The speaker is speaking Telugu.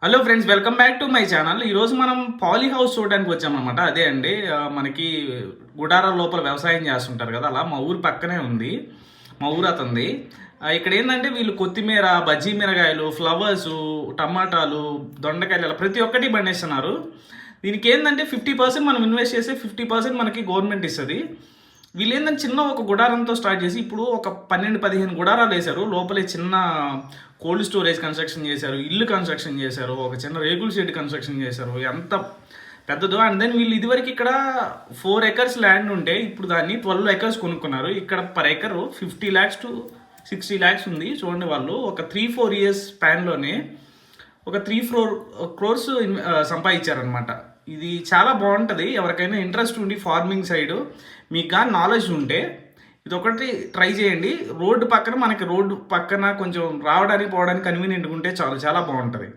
Hello friends, welcome back to my channel. ఈరోజు మనం పాలీ హౌస్ చూడడానికి వచ్చామన్నమాట. అదే అండి, మనకి గుడారాల లోపల వ్యవసాయం చేస్తుంటారు కదా, అలా మా ఊరు పక్కనే ఉంది. మా ఊరు అతంది. ఇక్కడ ఏంటంటే వీళ్ళు కొత్తిమీర, బజ్జీ మిరగాయలు, ఫ్లవర్స్, టమాటాలు, దొండకాయలు ఇలా ప్రతి ఒక్కటి పండిస్తున్నారు. దీనికి ఏంటంటే 50% మనం ఇన్వెస్ట్ చేస్తే 50% మనకి గవర్నమెంట్ ఇస్తుంది. వీళ్ళు ఏంటంటే చిన్న ఒక గుడారంతో స్టార్ట్ చేసి ఇప్పుడు ఒక 12-15 గుడారాలు వేశారు. లోపలే చిన్న కోల్డ్ స్టోరేజ్ కన్స్ట్రక్షన్ చేశారు, ఇల్లు కన్స్ట్రక్షన్ చేశారు, ఒక చిన్న రేకుల షెడ్ కన్స్ట్రక్షన్ చేశారు. ఎంత పెద్దదో. అండ్ దెన్ వీళ్ళు ఇదివరకు ఇక్కడ 4 acres ల్యాండ్ ఉంటే ఇప్పుడు దాన్ని 12 acres కొనుక్కున్నారు. ఇక్కడ per acre 50 lakhs to 60 lakhs ఉంది. చూడండి, వాళ్ళు ఒక 3-4 years స్పాన్లోనే ఒక 3-4 crores సంపాదించారనమాట. ఇది చాలా బాగుంటుంది. ఎవరికైనా ఇంట్రెస్ట్ ఉండి ఫార్మింగ్ సైడ్ మీకు కానీ నాలెడ్జ్ ఉంటే ఇది ఒకటి ట్రై చేయండి. రోడ్డు పక్కన కొంచెం రావడానికి పోవడానికి కన్వీనియంట్గా ఉంటే చాలా చాలా బాగుంటుంది.